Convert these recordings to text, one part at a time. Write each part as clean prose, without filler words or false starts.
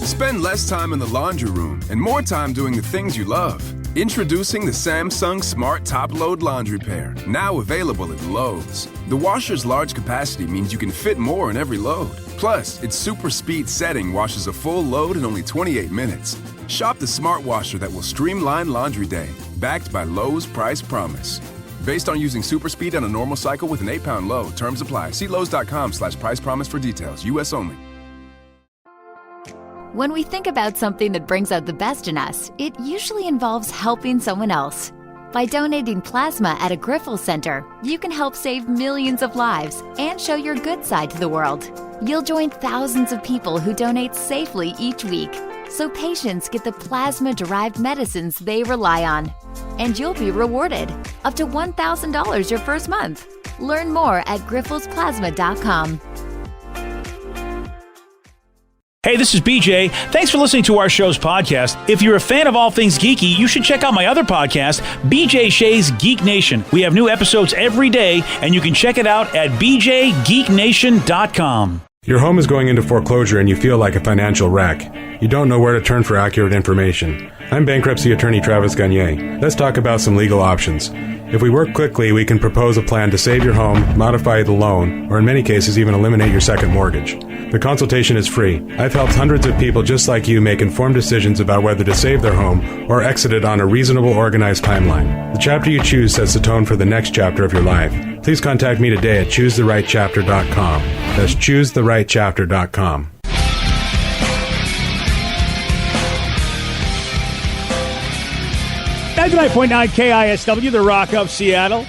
Spend less time in the laundry room and more time doing the things you love. Introducing the Samsung Smart Top Load Laundry Pair, now available at Lowe's. The washer's large capacity means you can fit more in every load. Plus, its super speed setting washes a full load in only 28 minutes. Shop the smart washer that will streamline laundry day, backed by Lowe's Price Promise. Based on using super speed on a normal cycle with an 8-pound load. Terms apply. See Lowe's.com/price promise for details. U.S. only. When we think about something that brings out the best in us, it usually involves helping someone else. By donating plasma at a Grifols Center, you can help save millions of lives and show your good side to the world. You'll join thousands of people who donate safely each week, so patients get the plasma-derived medicines they rely on. And you'll be rewarded up to $1,000 your first month. Learn more at grifolsplasma.com. Hey, this is BJ. Thanks for listening to our show's podcast. If you're a fan of all things geeky, you should check out my other podcast, BJ Shea's Geek Nation. We have new episodes every day, and you can check it out at bjgeeknation.com. Your home is going into foreclosure and you feel like a financial wreck. You don't know where to turn for accurate information. I'm bankruptcy attorney Travis Gagne. Let's talk about some legal options. If we work quickly, we can propose a plan to save your home, modify the loan, or in many cases even eliminate your second mortgage. The consultation is free. I've helped hundreds of people just like you make informed decisions about whether to save their home or exit it on a reasonable, organized timeline. The chapter you choose sets the tone for the next chapter of your life. Please contact me today at choosetherightchapter.com. That's choosetherightchapter.com. 99.9 KISW, the Rock of Seattle.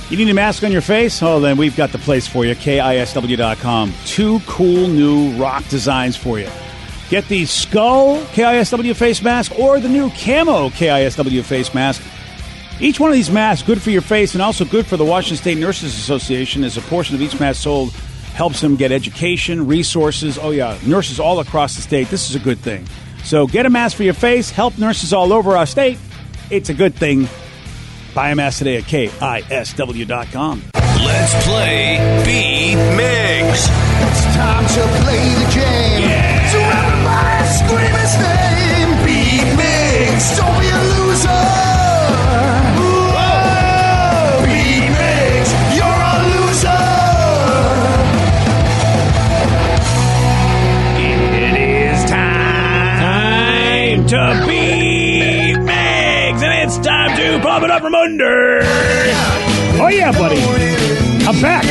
You need a mask on your face? Oh, then we've got the place for you, KISW.com. 2 cool new rock designs for you. Get the Skull KISW face mask or the new Camo KISW face mask. Each one of these masks good for your face and also good for the Washington State Nurses Association, as a portion of each mask sold helps them get education, resources. Oh, yeah, nurses all across the state. This is a good thing. So get a mask for your face. Help nurses all over our state. It's a good thing. Buy a mask today at KISW.com. Let's play Beat Migs. It's time to play the game. Yeah. So everybody scream his name. Beat Migs. Don't be a loser. Whoa. Beat Migs. You're a loser. It is time to beat Megs, and it's time to pump it up from under. Oh yeah, buddy, I'm back.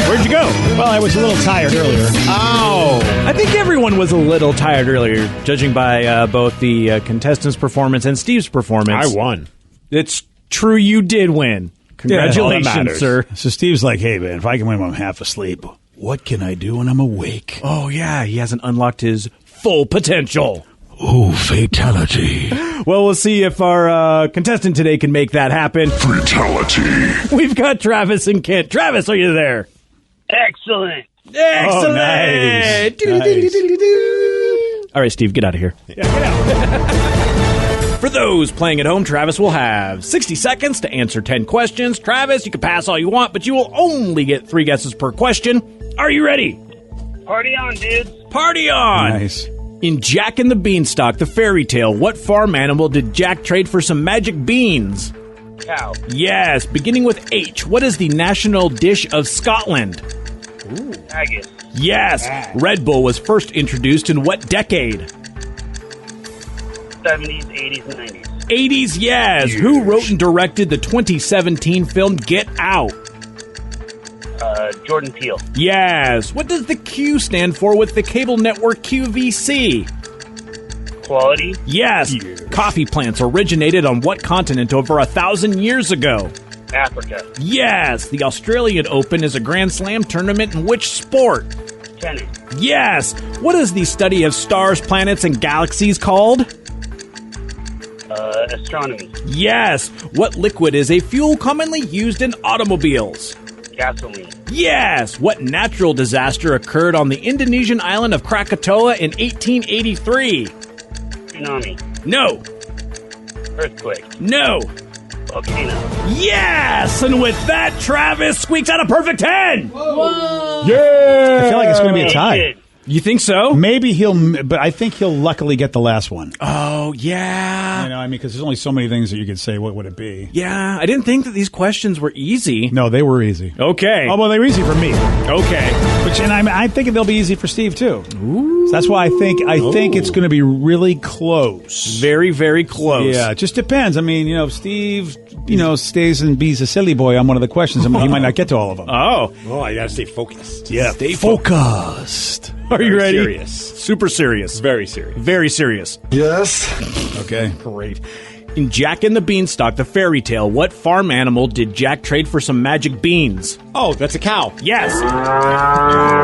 Where'd you go? Well, I was a little tired earlier. Oh, I think everyone was a little tired earlier, judging by both the contestants' performance and Steve's performance. I won. It's true, you did win. Congratulations, sir. So Steve's like, hey man, if I can win when I'm half asleep, what can I do when I'm awake? Oh yeah, he hasn't unlocked his full potential. Oh, fatality. Well, we'll see if our contestant today can make that happen. Fatality. We've got Travis and Kent. Travis, are you there? Excellent. Excellent. Oh, nice. All right, Steve, get out of here. Yeah, get out. For those playing at home, Travis will have 60 seconds to answer 10 questions. Travis, you can pass all you want, but you will only get 3 guesses per question. Are you ready? Party on, dudes. Party on. Nice. In Jack and the Beanstalk, the fairy tale, what farm animal did Jack trade for some magic beans? Cow. Yes. Beginning with H, what is the national dish of Scotland? Haggis. Yes. Red Bull was first introduced in what decade? 70s, 80s, and 90s. 80s, yes. Who wrote and directed the 2017 film Get Out? Jordan Peele. Yes. What does the Q stand for with the cable network QVC? Quality. Yes. Coffee plants originated on what continent over 1,000 years ago? Africa. Yes. The Australian Open is a Grand Slam tournament in which sport? Tennis. Yes. What is the study of stars, planets, and galaxies called? Astronomy. Yes. What liquid is a fuel commonly used in automobiles? Gasoline. Yes. What natural disaster occurred on the Indonesian island of Krakatoa in 1883? Tsunami. No. Earthquake. No. Volcano. Yes. And with that, Travis squeaks out a perfect 10. Whoa. Yeah. I feel like it's going to be a tie. You think so? Maybe but I think he'll luckily get the last one. Oh, yeah. You know, I mean, because there's only so many things that you could say. What would it be? Yeah, I didn't think that these questions were easy. No, they were easy. Okay. Oh, well, they were easy for me. Okay. And I'm thinking they'll be easy for Steve, too. Ooh. So that's why I think it's going to be really close. Very, very close. Yeah, it just depends. I mean, if Steve, stays and be a silly boy on one of the questions, he might not get to all of them. Oh, I got to stay focused. Yeah, stay focused. Are you ready? Serious. Super serious. Very serious. Very serious. Yes. Okay. Great. In Jack and the Beanstalk, the fairy tale, what farm animal did Jack trade for some magic beans? Oh, that's a cow. Yes.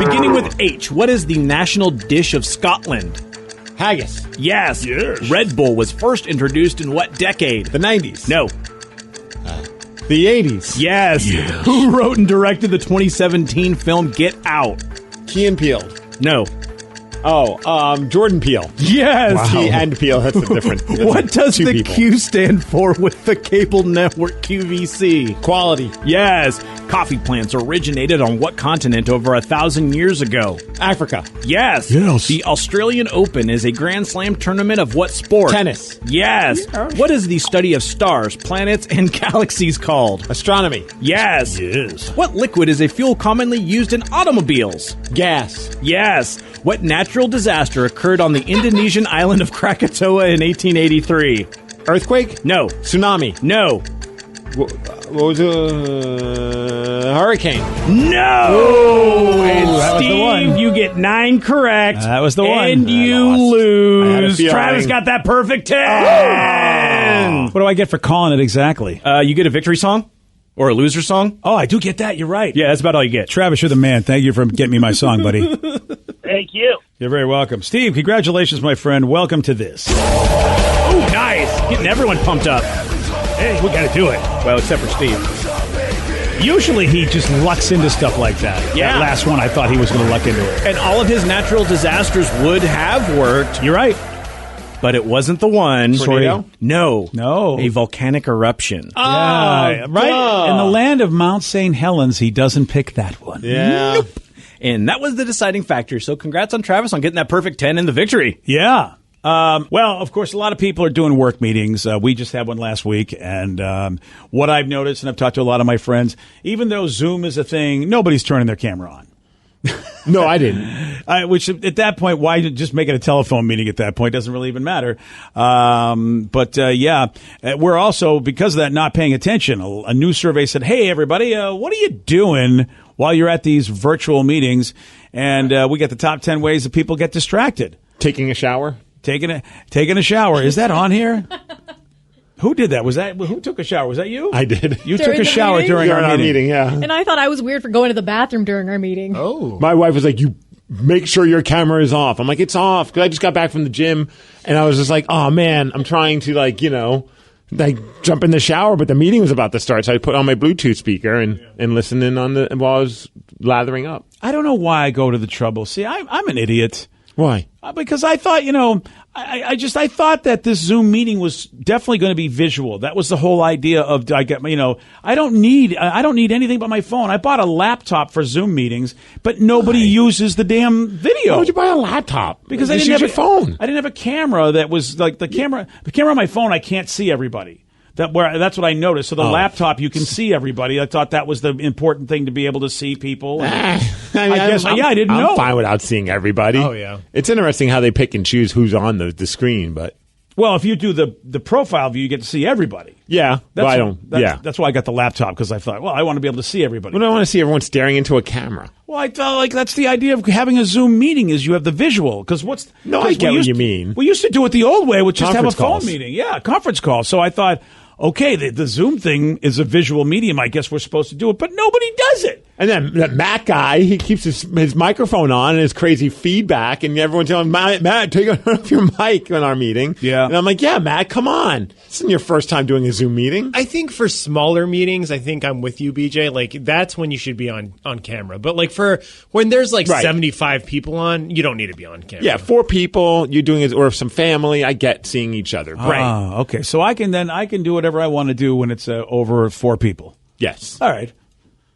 Beginning with H, what is the national dish of Scotland? Haggis. Yes. Red Bull was first introduced in what decade? The 90s. No. The 80s. Yes. Who wrote and directed the 2017 film Get Out? Key and Peele. No. Oh, Jordan Peele. Yes. Wow. Key and Peele, that's a different. What does the people. Q stand for with the cable network QVC? Quality. Yes. Coffee plants originated on what continent over 1,000 years ago? Africa. Yes. The Australian Open is a Grand Slam tournament of what sport? Tennis. Yes. What is the study of stars, planets, and galaxies called? Astronomy. Yes. What liquid is a fuel commonly used in automobiles? Gas. Yes. What natural disaster occurred on the Indonesian island of Krakatoa in 1883? Earthquake? No. Tsunami. No. What was hurricane? No! And that was the one. Steve, you get 9 correct. That was the one. And you I had a lose. feeling. Travis got that perfect 10. What do I get for calling it exactly? You get a victory song or a loser song. Oh, I do get that. You're right. Yeah, that's about all you get. Travis, you're the man. Thank you for getting me my song, buddy. Thank you. You're very welcome. Steve, congratulations, my friend. Welcome to this. Oh, nice. Getting everyone pumped up. Hey, we got to do it. Well, except for Steve. Usually he just lucks into stuff like that. Yeah. That last one, I thought he was going to luck into it. And all of his natural disasters would have worked. You're right. But it wasn't the one. Tornado? No. A volcanic eruption. Yeah, right? duh. In the land of Mount St. Helens, he doesn't pick that one. Yeah. Nope. And that was the deciding factor. So congrats on Travis on getting that perfect 10 in the victory. Yeah. Well, of course, a lot of people are doing work meetings. We just had one last week. And what I've noticed, and I've talked to a lot of my friends, even though Zoom is a thing, nobody's turning their camera on. No, I didn't. Which at that point, why just make it a telephone meeting at that point? Doesn't really even matter. But we're also, because of that, not paying attention. A new survey said, hey, everybody, what are you doing while you're at these virtual meetings? And we got the top 10 ways that people get distracted. Taking a shower? Taking a shower. Is that on here? Who did that? Who took a shower? Was that you? I did. You During took a the shower meeting? during During our meeting. yeah. And I thought I was weird for going to the bathroom during our meeting. Oh. My wife was like, you make sure your camera is off. I'm like, it's off. Because I just got back from the gym, and I was just like, oh, man, I'm trying to, jump in the shower, but the meeting was about to start. So I put on my Bluetooth speaker and listened in while I was lathering up. I don't know why I go to the trouble. See, I'm an idiot. Why? Because I thought, I thought that this Zoom meeting was definitely going to be visual. That was the whole idea of, I don't need anything but my phone. I bought a laptop for Zoom meetings, but nobody uses the damn video. Why would you buy a laptop? Because Just I didn't use have your phone. I didn't have a camera that was like the camera on my phone. I can't see everybody. That's what I noticed. So the laptop, you can see everybody. I thought that was the important thing, to be able to see people. I didn't know. I'm fine without seeing everybody. Oh, yeah. It's interesting how they pick and choose who's on the screen, but Well, if you do the profile view, you get to see everybody. yeah, That's why I got the laptop, because I thought, well, I want to be able to see everybody. Well, I want to see everyone staring into a camera. Well, I felt like that's the idea of having a Zoom meeting, is you have the visual. Because I get what you mean. We used to do it the old way, which just have a Conference phone calls. meeting. Yeah, conference call. So I thought, okay, the Zoom thing is a visual medium. I guess we're supposed to do it, but nobody does it. And then that Matt guy, he keeps his microphone on and his crazy feedback, and everyone's telling Matt, take off your mic in our meeting. Yeah. And I'm like, yeah, Matt, come on. This isn't your first time doing a Zoom meeting. I think for smaller meetings, I think I'm with you, BJ. Like, that's when you should be on camera. But, like, for when there's, like, 75 people on, you don't need to be on camera. Yeah, 4 people, you're doing it, or some family, I get seeing each other. Right. Okay. So I can do whatever I want to do when it's over 4 people. Yes. All right.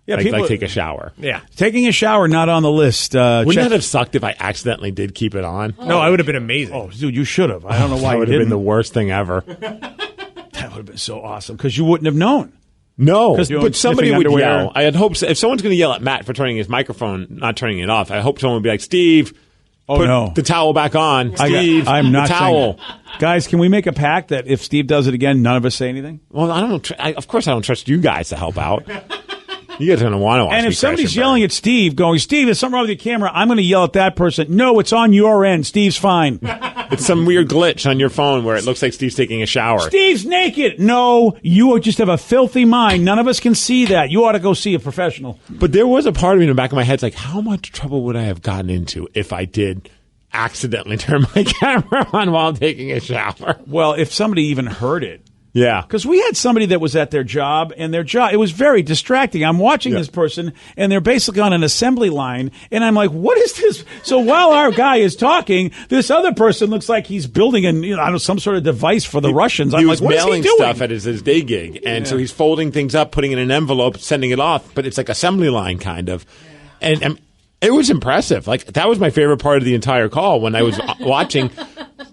like take a shower. Yeah. Taking a shower, not on the list. Wouldn't that have sucked if I accidentally did keep it on? No, I would have been amazing. Oh, dude, you should have. I don't know why That you would have didn't. been the worst thing ever. That would have been so awesome because you wouldn't have known. No, you're but somebody sniffing would underwear. yell. I had hopes if someone's going to yell at Matt for turning his microphone, not turning it off, I hope someone would be like, Steve, put the towel back on. Steve, I'm not the towel. Guys, can we make a pact that if Steve does it again, none of us say anything? Well, I don't. Of course, I don't trust you guys to help out. You guys are going to want to watch And me if somebody's crash and yelling at Steve, going, Steve, there's something wrong with your camera, I'm going to yell at that person. No, it's on your end. Steve's fine. It's some weird glitch on your phone where it looks like Steve's taking a shower. Steve's naked. No, you just have a filthy mind. None of us can see that. You ought to go see a professional. But there was a part of me in the back of my head, it's like, how much trouble would I have gotten into if I did accidentally turn my camera on while taking a shower? Well, if somebody even heard it. Yeah. Because we had somebody that was at their job, and it was very distracting. I'm watching this person, and they're basically on an assembly line, and I'm like, what is this? So while our guy is talking, this other person looks like he's building some sort of device for the Russians. I'm He like, was what is he mailing doing? stuff at his day gig, and so he's folding things up, putting it in an envelope, sending it off, but it's like assembly line kind of. And it was impressive. Like, that was my favorite part of the entire call when I was watching,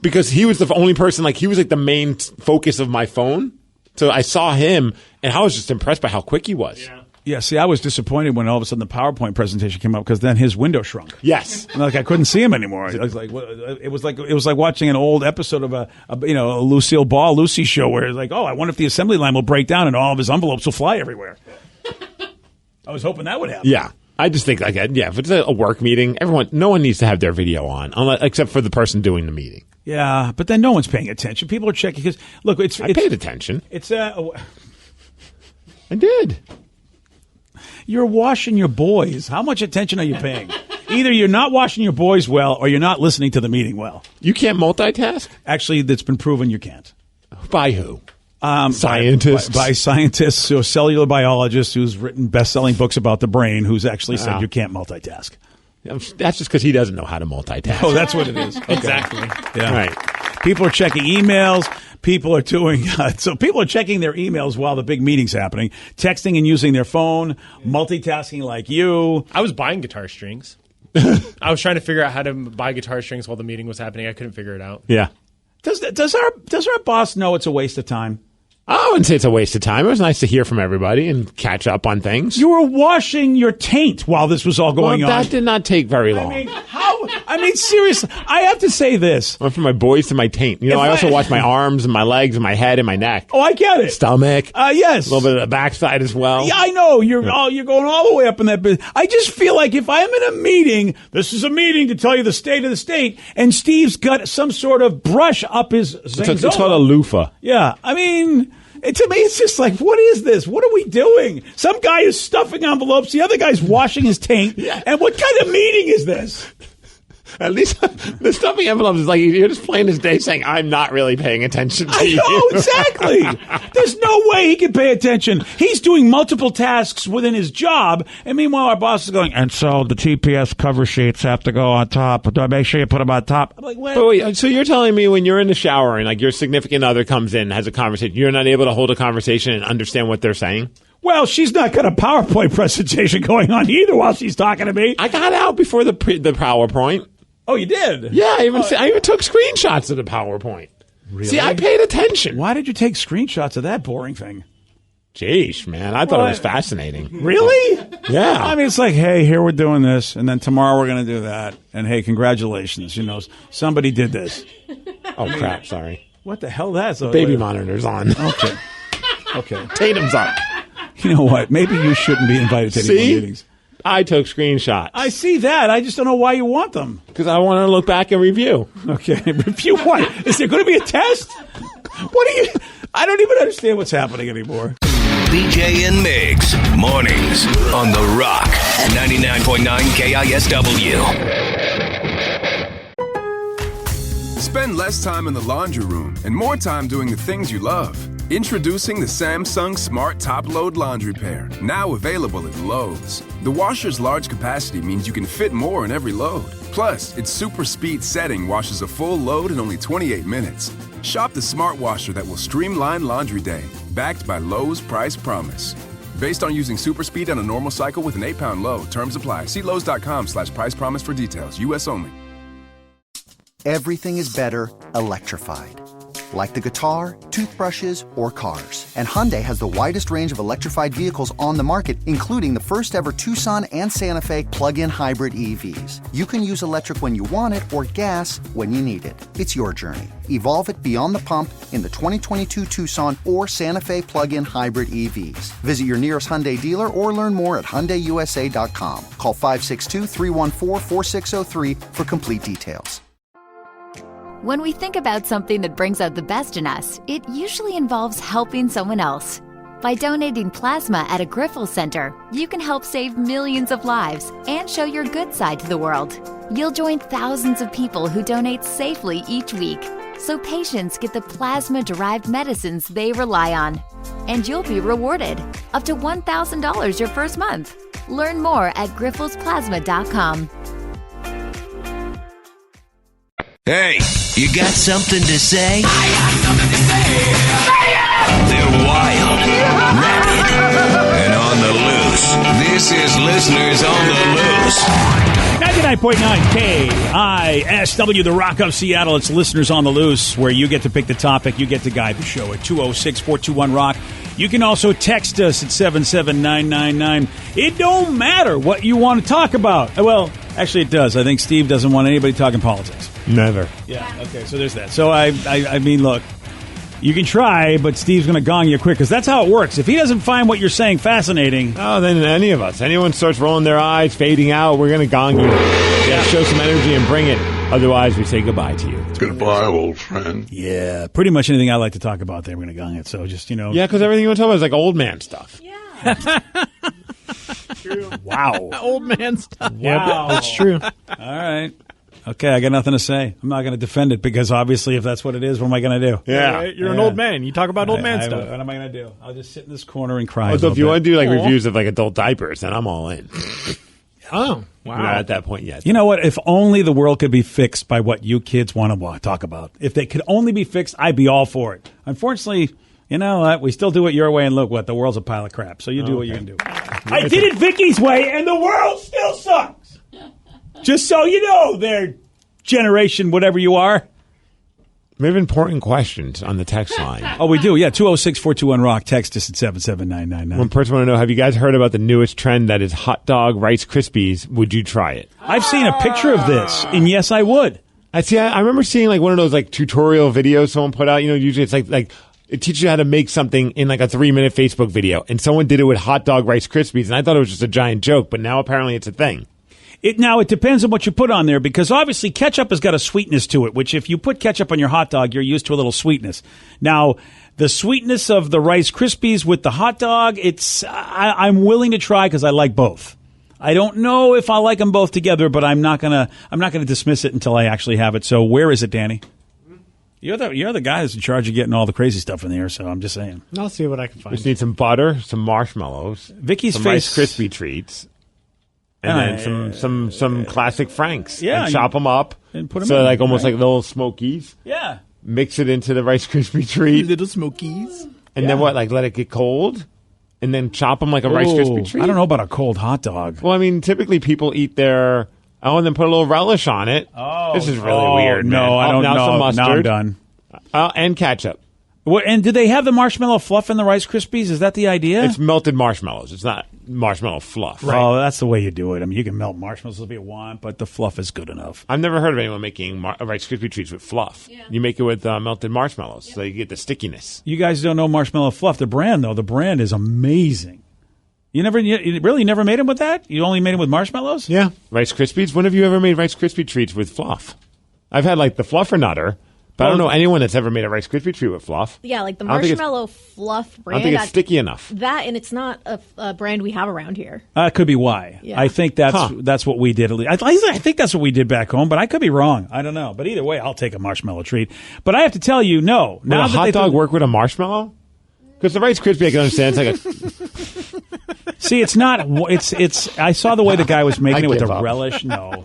because he was the only person, he was like the main focus of my phone. So I saw him, and I was just impressed by how quick he was. Yeah, see, I was disappointed when all of a sudden the PowerPoint presentation came up because then his window shrunk. Yes, I couldn't see him anymore. I was like, it was like watching an old episode of a Lucille Ball Lucy show where it's like, oh, I wonder if the assembly line will break down and all of his envelopes will fly everywhere. I was hoping that would happen. Yeah. I just think if it's a work meeting, no one needs to have their video on, except for the person doing the meeting. Yeah, but then no one's paying attention. People are checking because look, I paid attention. I did. You're washing your boys. How much attention are you paying? Either you're not washing your boys well, or you're not listening to the meeting well. You can't multitask? Actually, that's been proven you can't. By who? Scientists. By scientists or cellular biologists who's written best-selling books about the brain who's actually said you can't multitask. That's just because he doesn't know how to multitask. Oh, that's what it is. Okay. Exactly. Yeah. Right. People are checking emails. People are doing so. People are checking their emails while the big meeting's happening, texting and using their phone, multitasking like you. I was buying guitar strings. I was trying to figure out how to buy guitar strings while the meeting was happening. I couldn't figure it out. Yeah. Does our boss know it's a waste of time? I wouldn't say it's a waste of time. It was nice to hear from everybody and catch up on things. You were washing your taint while this was all going on. That did not take very long. I mean, seriously, I have to say this. I went from my boys to my taint. I also wash my arms and my legs and my head and my neck. Oh, I get it. Stomach. Yes. A little bit of the backside as well. Yeah, I know. You're going all the way up in that business. I just feel like if I'm in a meeting, this is a meeting to tell you the state of the state, and Steve's got some sort of brush up his zingzoma. It's called a loofah. Yeah. I mean, to me, it's just like, what is this? What are we doing? Some guy is stuffing envelopes. The other guy's washing his taint. Yeah. And what kind of meeting is this? At least the stuffing envelopes is like you're just playing his day saying, I'm not really paying attention to you. I know, exactly. There's no way he can pay attention. He's doing multiple tasks within his job, and meanwhile our boss is going, and so the TPS cover sheets have to go on top. Do I make sure you put them on top? I'm like, what? But wait, so you're telling me when you're in the shower and your significant other comes in and has a conversation, you're not able to hold a conversation and understand what they're saying? Well, she's not got a PowerPoint presentation going on either while she's talking to me. I got out before the PowerPoint. Oh, you did? Yeah, I even took screenshots of the PowerPoint. Really? See, I paid attention. Why did you take screenshots of that boring thing? Jeez, man, I thought it was fascinating. Really? Yeah. I mean, it's like, hey, here we're doing this, and then tomorrow we're going to do that, and hey, congratulations, somebody did this. Oh, crap, sorry. What the hell that's? Baby monitor's on. Okay. Tatum's up. You know what? Maybe you shouldn't be invited to any more meetings. I took screenshots. I see that. I just don't know why you want them. Because I want to look back and review. Okay. Review what? Is there going to be a test? What are you... I don't even understand what's happening anymore. BJ and Migs, mornings on The Rock, 99.9 KISW. Spend less time in the laundry room and more time doing the things you love. Introducing the Samsung Smart Top Load Laundry Pair, now available at Lowe's. The washer's large capacity means you can fit more in every load. Plus, its super speed setting washes a full load in only 28 minutes. Shop the smart washer that will streamline laundry day, backed by Lowe's Price Promise. Based on using super speed on a normal cycle with an 8-pound load. Terms apply. See Lowe's.com/price promise for details. U.S. only. Everything is better electrified. Like the guitar, toothbrushes, or cars. And Hyundai has the widest range of electrified vehicles on the market, including the first ever Tucson and Santa Fe plug-in hybrid EVs. You can use electric when you want it or gas when you need it. It's your journey. Evolve it beyond the pump in the 2022 Tucson or Santa Fe plug-in hybrid EVs. Visit your nearest Hyundai dealer or learn more at HyundaiUSA.com. Call 562-314-4603 for complete details. When we think about something that brings out the best in us, it usually involves helping someone else. By donating plasma at a Grifols Center, you can help save millions of lives and show your good side to the world. You'll join thousands of people who donate safely each week, so patients get the plasma-derived medicines they rely on. And you'll be rewarded up to $1,000 your first month. Learn more at grifolsplasma.com. Hey, you got something to say? I got something to say. They're wild, rabid, and on the loose. This is Listeners on the Loose. 99.9 KISW, the Rock of Seattle. It's Listeners on the Loose, where you get to pick the topic. You get to guide the show at 206-421-ROCK. You can also text us at 77999. It don't matter what you want to talk about. Well, actually it does. I think Steve doesn't want anybody talking politics. Never. Yeah, okay, so there's that. So, I mean, look, you can try, but Steve's going to gong you quick, because that's how it works. If he doesn't find what you're saying fascinating... Oh, then any of us. Anyone starts rolling their eyes, fading out, we're going to gong you. Yeah, show some energy and bring it. Otherwise, we say goodbye to you. Goodbye, old friend. Yeah, pretty much anything I like to talk about there, we're going to gong it. So just, you know... Yeah, because everything you want to talk about is like old man stuff. Yeah. True. Wow. Old man stuff. Wow. Yeah, that's true. All right. Okay, I got nothing to say. I'm not going to defend it, because obviously if that's what it is, what am I going to do? Yeah. You're an old man. You talk about old man stuff. What am I going to do? I'll just sit in this corner and cry. So if you want to do like reviews of like adult diapers, then I'm all in. Oh, wow. We're not at that point yet. You know what? If only the world could be fixed by what you kids want to talk about. If they could only be fixed, I'd be all for it. Unfortunately, you know what? We still do it your way, and look what? The world's a pile of crap. So you do what you can do. I did it Vicky's way, and the world still sucks. Just so you know, there, generation, whatever you are. We have important questions on the text line. Oh, we do, yeah. 206-421-ROCK. Text us at 77999. One person want to know, have you guys heard about the newest trend that is hot dog Rice Krispies? Would you try it? I've seen a picture of this, and yes, I would. I remember seeing like one of those like tutorial videos someone put out. You know, usually it's like it teaches you how to make something in like a 3-minute Facebook video, and someone did it with hot dog Rice Krispies, and I thought it was just a giant joke, but now apparently it's a thing. Now, it depends on what you put on there, because obviously ketchup has got a sweetness to it, which if you put ketchup on your hot dog, you're used to a little sweetness. Now, the sweetness of the Rice Krispies with the hot dog, I'm willing to try because I like both. I don't know if I like them both together, but I'm not gonna dismiss it until I actually have it. So where is it, Danny? You're the guy that's in charge of getting all the crazy stuff in there, so I'm just saying. I'll see what I can find. Just need some butter, some marshmallows, Vicky's some face, Rice Krispie treats. And then some classic Franks. Yeah. And chop them up. And put them so in, like almost right? like little Smokies. Yeah. Mix it into the Rice Krispie treat. Little Smokies. And then what? Like let it get cold? And then chop them like a Rice Krispie treat? I don't know about a cold hot dog. Well, I mean, typically people eat their... Oh, and then put a little relish on it. Oh. This is really weird, man. No, I don't know. Some mustard. Now I'm done. And ketchup. What, and do they have the marshmallow fluff in the Rice Krispies? Is that the idea? It's melted marshmallows. It's not marshmallow fluff. Right. Oh, that's the way you do it. I mean, you can melt marshmallows if you want, but the fluff is good enough. I've never heard of anyone making Rice Krispie treats with fluff. Yeah. You make it with melted marshmallows, so you get the stickiness. You guys don't know Marshmallow Fluff. The brand, though, the brand is amazing. You really never made them with that? You only made them with marshmallows? Yeah. Rice Krispies? When have you ever made Rice Krispie treats with fluff? I've had like the Fluffernutter. But I don't know anyone that's ever made a Rice Krispie treat with fluff. Yeah, like the Marshmallow Fluff brand. I don't think it's sticky enough. That, and it's not a brand we have around here. Could be why. Yeah. I think that's what we did. I think that's what we did back home, but I could be wrong. I don't know. But either way, I'll take a marshmallow treat. But I have to tell you, no. Would a hot dog work with a marshmallow? Because the Rice Krispie, I can understand. It's like See, it's not. It's. I saw the way the guy was making it with the relish. No,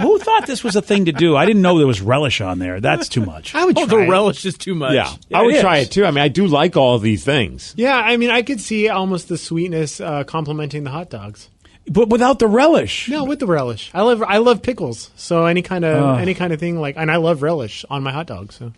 who thought this was a thing to do? I didn't know there was relish on there. That's too much. I would try the it. relish is too much. Yeah, I would try it too. I mean, I do like all of these things. Yeah, I mean, I could see almost the sweetness complementing the hot dogs. But without the relish. No, with the relish. I love pickles. So any kind of thing and I love relish on my hot dogs. So.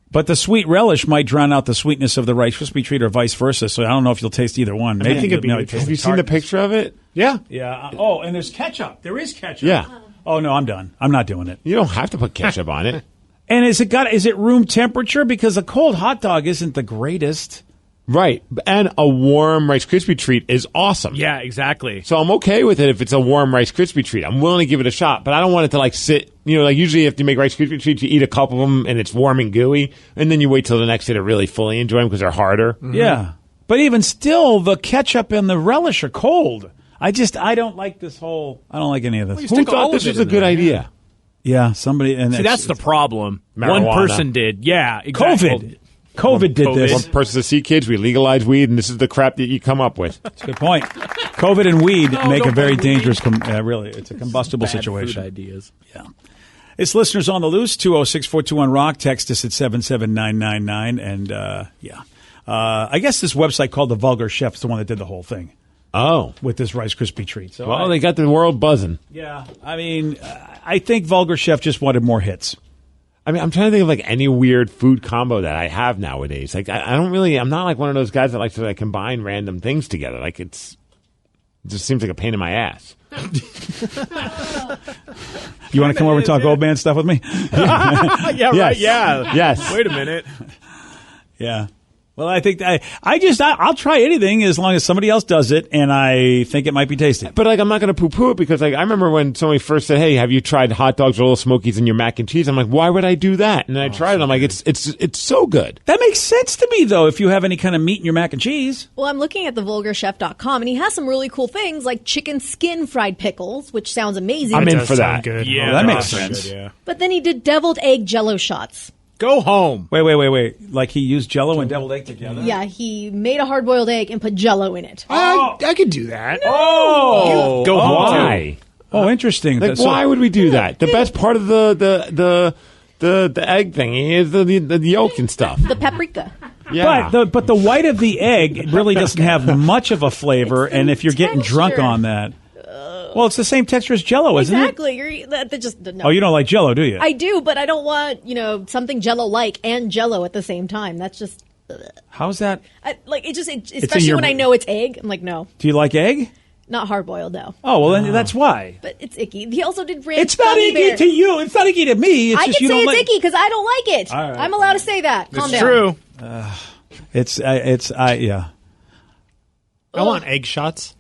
But the sweet relish might drown out the sweetness of the Rice Krispie treat, or vice versa. So I don't know if you'll taste either one. Maybe I think it'd be. Have you seen the picture of it? Yeah. Yeah. Oh, and there's ketchup. There is ketchup. Yeah. Oh no, I'm done. I'm not doing it. You don't have to put ketchup on it. And is it room temperature? Because a cold hot dog isn't the greatest. Right. And a warm Rice Krispie treat is awesome. Yeah, exactly. So I'm okay with it if it's a warm Rice Krispie treat. I'm willing to give it a shot, but I don't want it to sit, usually if you make Rice Krispie treats, you eat a couple of them and it's warm and gooey, and then you wait till the next day to really fully enjoy them because they're harder. Mm-hmm. Yeah. But even still, the ketchup and the relish are cold. I don't like this I don't like any of this. Who thought this was a good idea? Yeah, somebody. And see, that's the problem. Marijuana. One person did. Yeah, exactly. COVID did this. One person to see kids, we legalized weed, and this is the crap that you come up with. That's a good point. COVID and weed make a very dangerous, really, it's a combustible situation. Food ideas. Yeah. It's listeners on the loose, 206-421-ROCK. Text us at 77999. And, I guess this website called The Vulgar Chef is the one that did the whole thing. Oh. With this Rice Krispie treat. So they got the world buzzing. Yeah. I mean, I think Vulgar Chef just wanted more hits. I mean, I'm trying to think of any weird food combo that I have nowadays. I'm not one of those guys that likes to combine random things together. It just seems like a pain in my ass. You want to come over and talk old man stuff with me? Yeah, right. Yeah. Yes. Wait a minute. Yeah. Well, I think I'll try anything as long as somebody else does it, and I think it might be tasty. But I'm not going to poo-poo it because I remember when somebody first said, "Hey, have you tried hot dogs with little smokies in your mac and cheese?" I'm like, "Why would I do that?" And I tried it. I'm like, "It's so good." That makes sense to me, though. If you have any kind of meat in your mac and cheese. Well, I'm looking at thevulgarchef.com, and he has some really cool things like chicken skin fried pickles, which sounds amazing. I'm in for that. Good. Yeah, that makes sense. Good, yeah. But then he did deviled egg Jello shots. Go home. Wait. Like he used Jello and deviled egg together? Yeah, he made a hard-boiled egg and put Jello in it. I could do that. Oh! Go home. Why? Oh, interesting. Why would we do that? The best part of the egg thingy is the yolk and stuff. The paprika. Yeah. But the white of the egg really doesn't have much of a flavor, and if you're getting drunk on that. Well, it's the same texture as Jello, isn't it? Exactly. That just no. Oh, you don't like Jello, do you? I do, but I don't want something Jello-like and Jello at the same time. That's just. How's that? Especially when I know it's egg. I'm like, no. Do you like egg? Not hard-boiled, though. Oh, well, then that's why. But it's icky. He also did ranch. It's not icky to you. It's not icky to me. It's I just can you say don't it's like icky because I don't like it. All right. I'm allowed to say that. Calm down. True. Yeah. I want egg shots.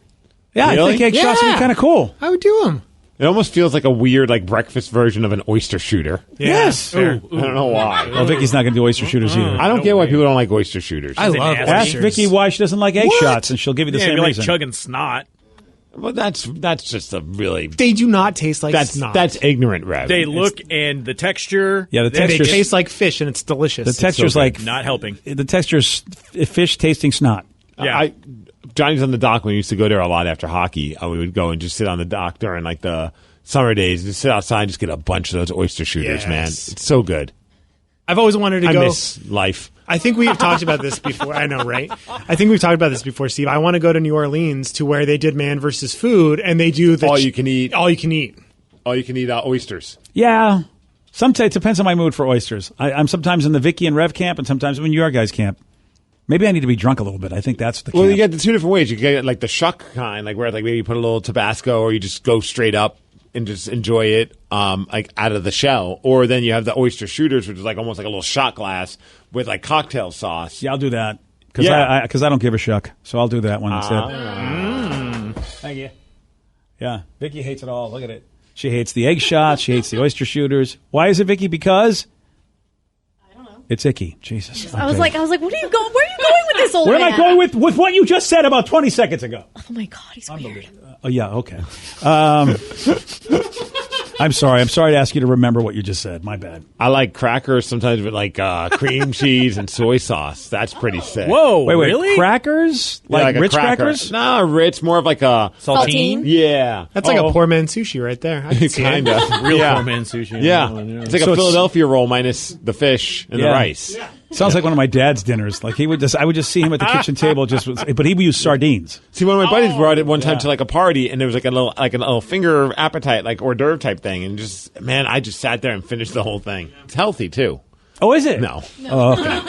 Yeah, Really? I think egg shots would be kind of cool. I would do them. It almost feels like a weird breakfast version of an oyster shooter. Yes. I don't know why. Well, Vicky's not going to do oyster shooters either. I don't get why people don't like oyster shooters. I love Ask oysters. Vicky why she doesn't like egg shots, and she'll give you the same you're reason. like chugging snot. Well, that's just a really They do not taste like snot. that's ignorant, Rev. They look and the texture. Yeah, the They texture. taste like fish, and it's delicious. The texture's like not helping. The texture's fish tasting snot. Yeah. Johnny's on the dock when we used to go there a lot after hockey. We would go and just sit on the dock during the summer days, just sit outside and just get a bunch of those oyster shooters, Yes. man. It's so good. I've always wanted to I go. miss life. I think we've talked about this before. I know, right? I think we've talked about this before, Steve. I want to go to New Orleans to where they did Man versus Food, and they do the All you can eat. All you can eat. All you can eat oysters. Yeah. Sometimes it depends on my mood for oysters. I'm sometimes in the Vicky and Rev camp, and sometimes I'm in your guys' camp. Maybe I need to be drunk a little bit. I think that's the camp. Well, you get the two different ways. You get the shuck kind, where maybe you put a little Tabasco, or you just go straight up and just enjoy it out of the shell. Or then you have the oyster shooters, which is almost like a little shot glass with cocktail sauce. Yeah, I'll do that. Because I don't give a shuck. So I'll do that one instead. Thank you. Yeah, Vicky hates it all. Look at it. She hates the egg shots. She hates the oyster shooters. Why is it, Vicky? Because I don't know. It's icky. Jesus. I was like, where are you going with this old Where man? am I going with what you just said about 20 seconds ago? Oh my God, he's weird. Oh yeah, okay. I'm sorry. I'm sorry to ask you to remember what you just said. My bad. I like crackers sometimes with like cream cheese and soy sauce. That's pretty sick. Whoa, Wait, really? Crackers? Like a Ritz cracker. crackers? No, Ritz, more of like a Saltine? Yeah. That's like a poor man sushi right there. I can see Kind it. of. Real yeah. poor man sushi. Yeah. Yeah. It's like So a it's- Philadelphia roll minus the fish and the rice. Sounds like one of my dad's dinners. Like I would just see him at the kitchen table, but he would use sardines. See, one of my buddies brought it one time to like a party, and there was like a little finger appetite, like hors d'oeuvre type thing, and just man, I just sat there and finished the whole thing. It's healthy too. Oh, is it? No. Oh, okay.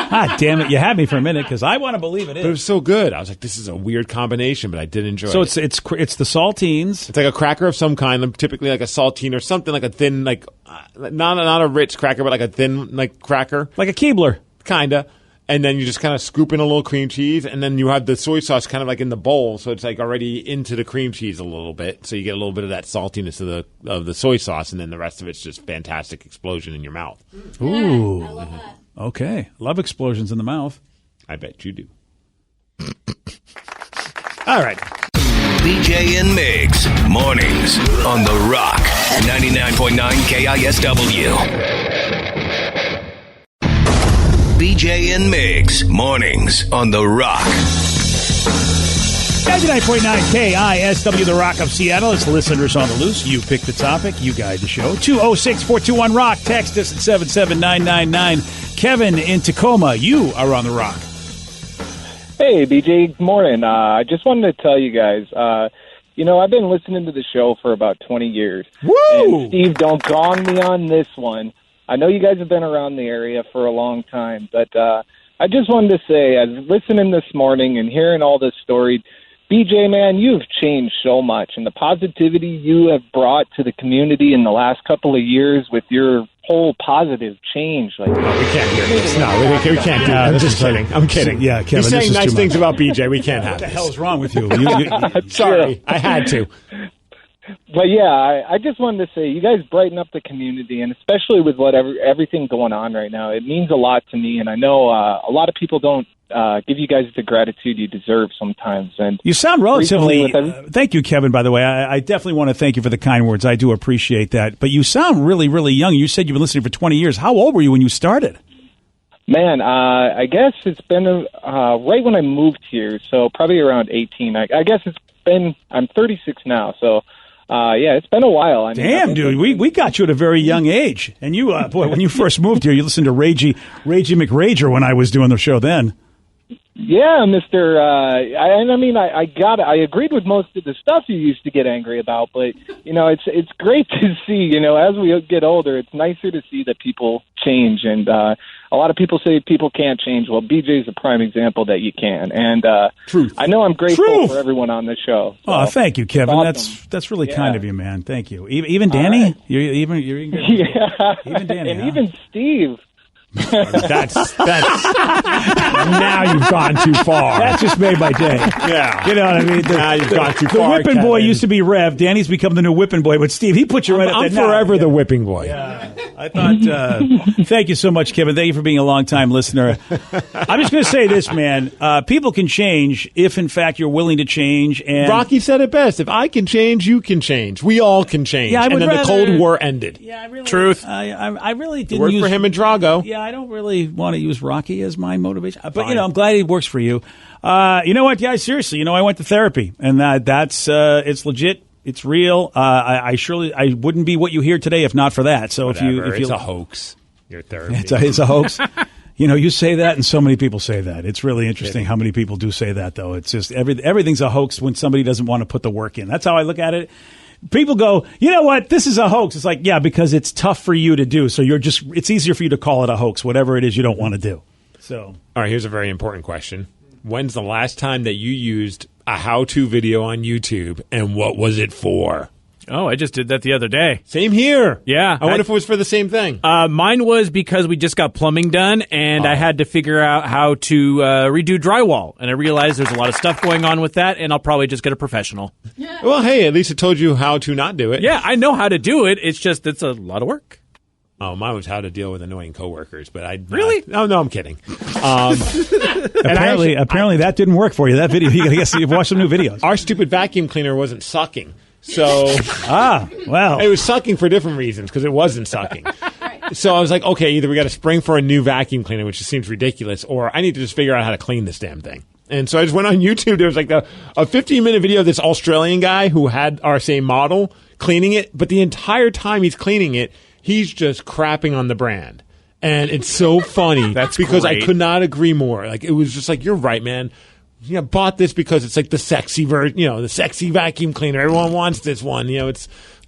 Ah, damn it! You had me for a minute because I want to believe it But it was is. so good. I was like, this is a weird combination, but I did enjoy So it. it's the saltines. It's like a cracker of some kind, typically like a saltine or something like a thin, like not a Ritz cracker, but like a thin like cracker, Like a Keebler. kinda. And then you just kind of scoop in a little cream cheese, and then you have the soy sauce kind of like in the bowl, so it's like already into the cream cheese a little bit, so you get a little bit of that saltiness of the soy sauce, and then the rest of it's just fantastic explosion in your mouth. Ooh. Okay. Love explosions in the mouth. I bet you do. All right. BJ and Migs, mornings on The Rock, 99.9 KISW. BJ and Migs, mornings on The Rock. 99.9 KISW, The Rock of Seattle. It's listeners on the loose. You pick the topic. You guide the show. 206-421-ROCK. Text us at 77999. Kevin in Tacoma, you are on The Rock. Hey, BJ. Good morning. I just wanted to tell you guys, I've been listening to the show for about 20 years. Woo! And Steve, don't gong me on this one. I know you guys have been around the area for a long time, but I just wanted to say, as listening this morning and hearing all this story, BJ, man, you've changed so much, and the positivity you have brought to the community in the last couple of years with your whole positive change. Like, We can't hear this. No, we can't do that. I'm just kidding. I'm kidding. Yeah, Kevin, You're this saying is nice too things much. about BJ. We can't have What the this. hell is wrong with you? Sorry, I had to. But yeah, I just wanted to say, you guys brighten up the community, and especially with everything going on right now, it means a lot to me. And I know a lot of people don't give you guys the gratitude you deserve sometimes. And You sound relatively. recently Thank you, Kevin, by the way. I definitely want to thank you for the kind words. I do appreciate that. But you sound really, really young. You said you've been listening for 20 years. How old were you when you started? Man, I guess it's been right when I moved here, so probably around 18. I guess I'm 36 now, so it's been a while. I mean, Damn, dude, we got you at a very young age. And you, boy, when you first moved here, you listened to Ragey McRager when I was doing the show then. Yeah, Mr. I agreed with most of the stuff you used to get angry about, but it's great to see. As we get older, it's nicer to see that people change, and a lot of people say people can't change. Well, BJ is a prime example that you can, and Truth. I know I'm grateful Truth. for everyone on the show. So. Oh, thank you, Kevin. Awesome. That's really Yeah. kind of you, man. Thank you. Even Danny, right. you're Yeah, even Danny, and huh? even Steve. That's now you've gone too far. That just made my day. Yeah. You know what I mean? Now you've gone too The far, whipping boy Kevin. used to be Rev. Danny's become the new whipping boy. But Steve, he put you right up I'm there. now. forever the whipping boy. I thought, thank you so much, Kevin. Thank you for being a long-time listener. I'm just going to say this, man. People can change if, in fact, you're willing to change. And Rocky said it best. If I can change, you can change. We all can change. Yeah, I would and then rather- the Cold War ended. Yeah, I really, Truth. I really It didn't worked use for him and Drago. Yeah, I don't really want to use Rocky as my motivation, but I'm glad it works for you. You know what, guys? Seriously, I went to therapy, and that's it's legit. It's real. I wouldn't be what you hear today if not for that. So if you it's a hoax. Your therapy. it's a hoax. You say that, and so many people say that. It's really interesting how many people do say that, though. It's just everything's a hoax when somebody doesn't want to put the work in. That's how I look at it. People go, you know what? This is a hoax. It's like, yeah, because it's tough for you to do. So it's easier for you to call it a hoax, whatever it is you don't want to do. So, all right, here's a very important question. When's the last time that you used a how-to video on YouTube, and what was it for? Oh, I just did that the other day. Same here. Yeah. I wonder if it was for the same thing. Mine was because we just got plumbing done, and I had to figure out how to redo drywall. And I realized there's a lot of stuff going on with that, and I'll probably just get a professional. Well, hey, at least it told you how to not do it. Yeah, I know how to do it. It's just it's a lot of work. Oh, mine was how to deal with annoying coworkers, but I Really? No, I'm kidding. apparently that didn't work for you. That video, you got to you've watched some new videos. Our stupid vacuum cleaner wasn't sucking. So wow. It was sucking for different reasons because it wasn't sucking. So I was like, okay, either we got to spring for a new vacuum cleaner, which just seems ridiculous, or I need to just figure out how to clean this damn thing. And so I just went on YouTube. There was like a 15-minute video of this Australian guy who had our same model cleaning it, but the entire time he's cleaning it, he's just crapping on the brand. And it's so funny. That's because great. I could not agree more. Like, it was just like, you're right, man. You know, bought this because it's like the sexy the sexy vacuum cleaner. Everyone wants this one. You know,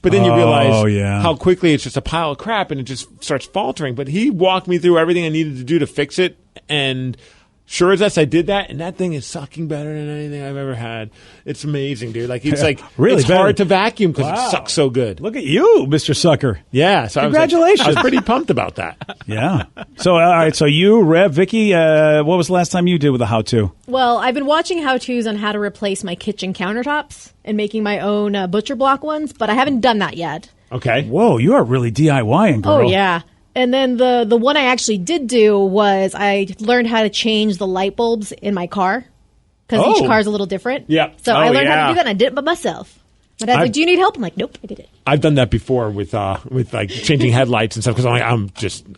but then you realize how quickly it's just a pile of crap and it just starts faltering. But he walked me through everything I needed to do to fix it, and sure as I did that, and that thing is sucking better than anything I've ever had. It's amazing, dude. Like, it's like really it's hard to vacuum because it sucks so good. Look at you, Mr. Sucker. Yeah, so congratulations. I was pretty pumped about that. Yeah. So, all right. So you, Rev, Vicky, what was the last time you did with a how-to? Well, I've been watching how-tos on how to replace my kitchen countertops and making my own butcher block ones, but I haven't done that yet. Okay. Whoa, you are really DIYing, girl. Oh, yeah. And then the one I actually did do was I learned how to change the light bulbs in my car because each car is a little different. Yeah. So I learned how to do that, and I did it by myself. My dad's like, "Do you need help?" I'm like, "Nope, I did it." I've done that before with like changing headlights and stuff because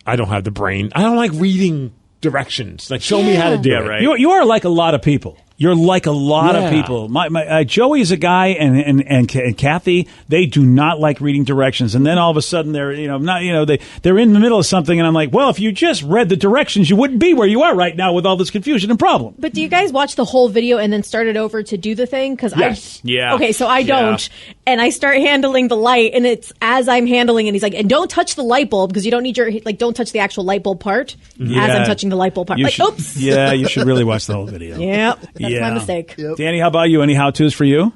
I don't have the brain. I don't like reading directions. Like, show me how to do it. Right. You are like a lot of people. You're like a lot of people. My Joey is a guy, and Kathy, they do not like reading directions. And then all of a sudden they're they're in the middle of something, and I'm like, well, if you just read the directions, you wouldn't be where you are right now with all this confusion and problem. But do you guys watch the whole video and then start it over to do the thing? Because okay, so I don't, and I start handling the light, and it's as I'm handling it, he's like, and don't touch the light bulb because you don't need don't touch the actual light bulb part as I'm touching the light bulb part. Oops. Yeah, you should really watch the whole video. Yep. That's my mistake. Yep. Danny, how about you? Any how-tos for you?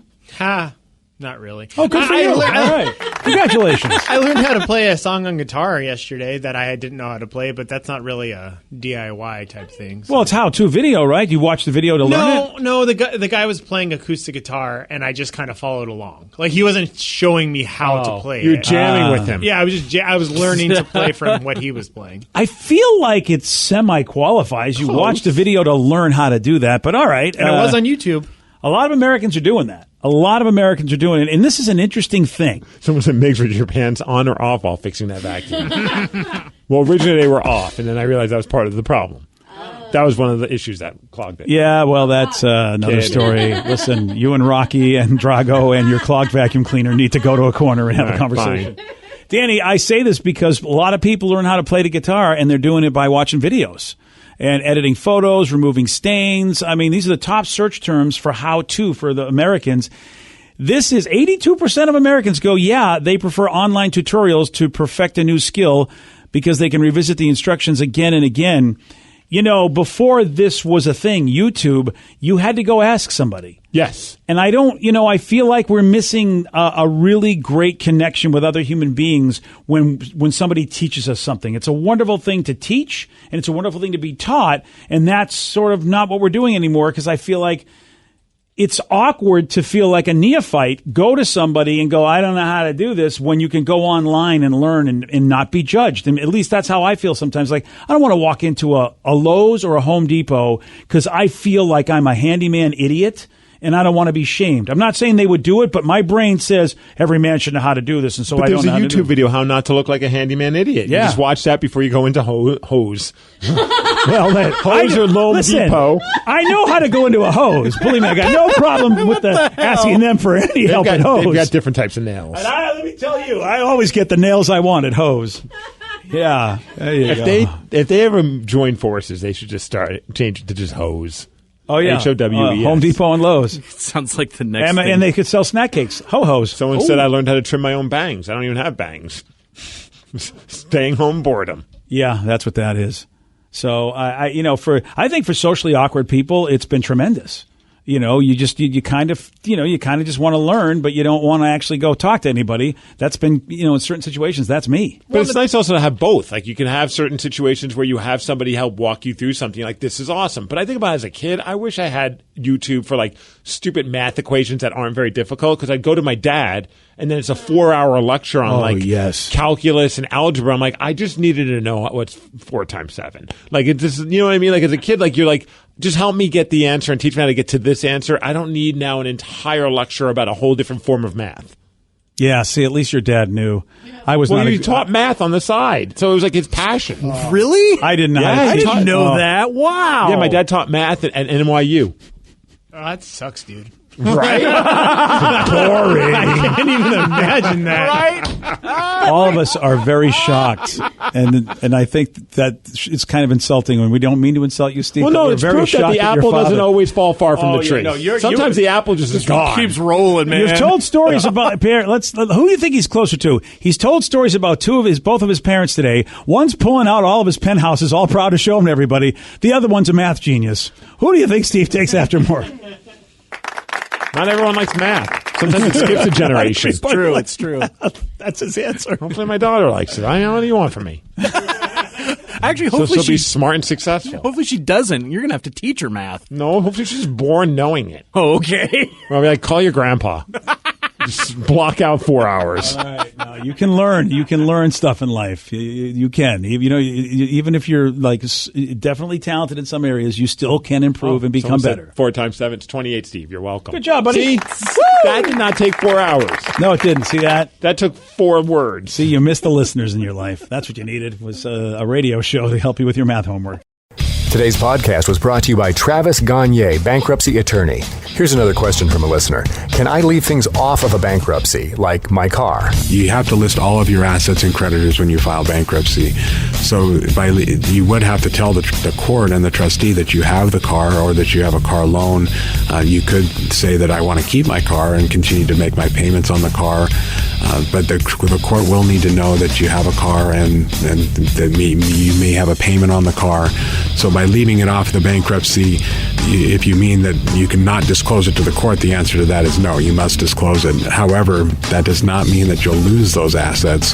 Not really. Oh, good for you. All right. Congratulations. I learned how to play a song on guitar yesterday that I didn't know how to play, but that's not really a DIY type thing. So. Well, it's how-to video, right? You watch the video to learn it? No, the guy was playing acoustic guitar, and I just kind of followed along. Like, he wasn't showing me how to play You're it. jamming with him. Yeah, I was learning to play from what he was playing. I feel like it semi-qualifies. You watch the video to learn how to do that, but all right. And it was on YouTube. A lot of Americans are doing that. A lot of Americans are doing it, and this is an interesting thing. Someone said, "Migs, were your pants on or off while fixing that vacuum?" Well, originally they were off, and then I realized that was part of the problem. That was one of the issues that clogged it. Yeah, well, that's another story. Listen, you and Rocky and Drago and your clogged vacuum cleaner need to go to a corner and have a conversation. Fine. Danny, I say this because a lot of people learn how to play the guitar, and they're doing it by watching videos and editing photos, removing stains. I mean, these are the top search terms for how-to for the Americans. This is 82% of Americans go, they prefer online tutorials to perfect a new skill because they can revisit the instructions again and again. You know, before this was a thing, YouTube, you had to go ask somebody. Yes. And I feel like we're missing a really great connection with other human beings when somebody teaches us something. It's a wonderful thing to teach, and it's a wonderful thing to be taught, and that's sort of not what we're doing anymore because I feel like it's awkward to feel like a neophyte, go to somebody and go, I don't know how to do this, when you can go online and learn and not be judged. And at least that's how I feel sometimes. Like, I don't want to walk into a Lowe's or a Home Depot because I feel like I'm a handyman idiot and I don't want to be shamed. I'm not saying they would do it, but my brain says every man should know how to do this, and so I don't know how to do it. There's a YouTube video, how not to look like a handyman idiot. Yeah. You just watch that before you go into hose. Well, hose or Home Depot. I know how to go into a hose. Believe me, I got no problem with asking them for any help at hose. They've got different types of nails. And let me tell you, I always get the nails I want at hose. Yeah, there you go. If they ever join forces, they should just change it to just hose. Oh, yeah. HOWES. Home Depot and Lowe's. Sounds like the next thing. And they could sell snack cakes. Ho-hos. Someone said I learned how to trim my own bangs. I don't even have bangs. Staying home boredom. Yeah, that's what that is. So, I think for socially awkward people, it's been tremendous. You know, you kind of just want to learn, but you don't want to actually go talk to anybody. That's been, in certain situations, that's me. But it's nice also to have both. Like, you can have certain situations where you have somebody help walk you through something. Like, this is awesome. But I think about it as a kid, I wish I had YouTube for, like, stupid math equations that aren't very difficult, because I'd go to my dad, and then it's a 4-hour lecture on, calculus and algebra. I'm like, I just needed to know what's 4 times 7. Like, it's just, you know what I mean? Like, as a kid, like, you're like, just help me get the answer and teach me how to get to this answer. I don't need now an entire lecture about a whole different form of math. Yeah, see, at least your dad knew. I was not. He taught math on the side, so it was like his passion. Really? I did not. Yeah, I didn't know that. Wow. Yeah, my dad taught math at NYU. Oh, that sucks, dude. Right? Boring. I can't even imagine that. Right? All of us are very shocked, and I think that it's kind of insulting when we don't mean to insult you, Steve. Well, no, we're it's very proof that shocked the at your apple father. doesn't always fall far from the tree. No, sometimes the apple just gone. Keeps rolling, man. You've told stories about parents. Who do you think he's closer to? He's told stories about both of his parents today. One's pulling out all of his penthouses, all proud to show them to everybody. The other one's a math genius. Who do you think Steve takes after more? Not everyone likes math. Sometimes it skips a generation. It's true. It's true. That's his answer. Hopefully my daughter likes it. What do you want from me? Actually, So hopefully she'll be smart and successful. Hopefully she doesn't. You're going to have to teach her math. No, hopefully she's born knowing it. Oh, okay. I'll be like, call your grandpa. Just block out 4 hours. All right, no, you can learn. You can learn stuff in life. You can. Even if you're like definitely talented in some areas, you still can improve and become better. 4 times 7 is 28, Steve. You're welcome. Good job, buddy. See, that did not take 4 hours. No, it didn't. See that? That took 4 words. See, you missed the listeners in your life. That's what you needed, was a radio show to help you with your math homework. Today's podcast was brought to you by Travis Gagne, bankruptcy attorney. Here's another question from a listener. Can I leave things off of a bankruptcy, like my car? You have to list all of your assets and creditors when you file bankruptcy. So you would have to tell the court and the trustee that you have the car or that you have a car loan. You could say that I want to keep my car and continue to make my payments on the car. But the court will need to know that you have a car and that you may have a payment on the car. So by leaving it off the bankruptcy, if you mean that you cannot disclose it to the court, the answer to that is no, you must disclose it. However, that does not mean that you'll lose those assets.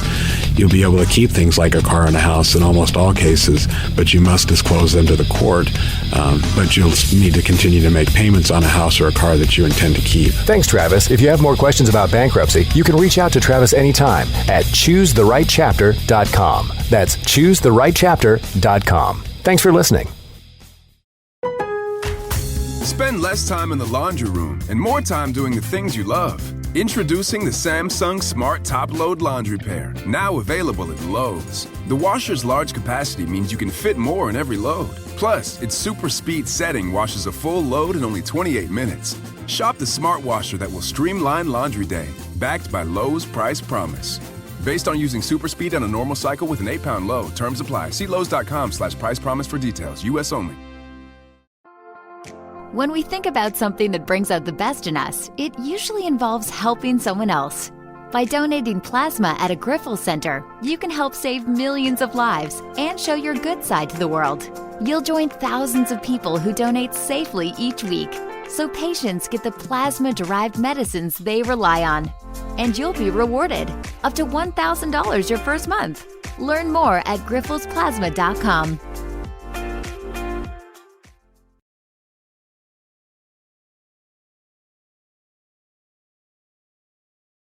You'll be able to keep things like a car and a house in almost all cases, but you must disclose them to the court. But you'll need to continue to make payments on a house or a car that you intend to keep. Thanks, Travis. If you have more questions about bankruptcy, you can reach out to Travis anytime at choosetherightchapter.com. That's choosetherightchapter.com. Thanks for listening. Spend less time in the laundry room and more time doing the things you love. Introducing the Samsung Smart Top Load Laundry Pair, now available at Lowe's. The washer's large capacity means you can fit more in every load. Plus, its super speed setting washes a full load in only 28 minutes. Shop the smart washer that will streamline laundry day, backed by Lowe's Price Promise. Based on using super speed on a normal cycle with an 8-pound load. Terms apply. See Lowe's.com/price promise for details. U.S. only. When we think about something that brings out the best in us, it usually involves helping someone else. By donating plasma at a Grifols Center, you can help save millions of lives and show your good side to the world. You'll join thousands of people who donate safely each week, so patients get the plasma-derived medicines they rely on. And you'll be rewarded up to $1,000 your first month. Learn more at grifolsplasma.com.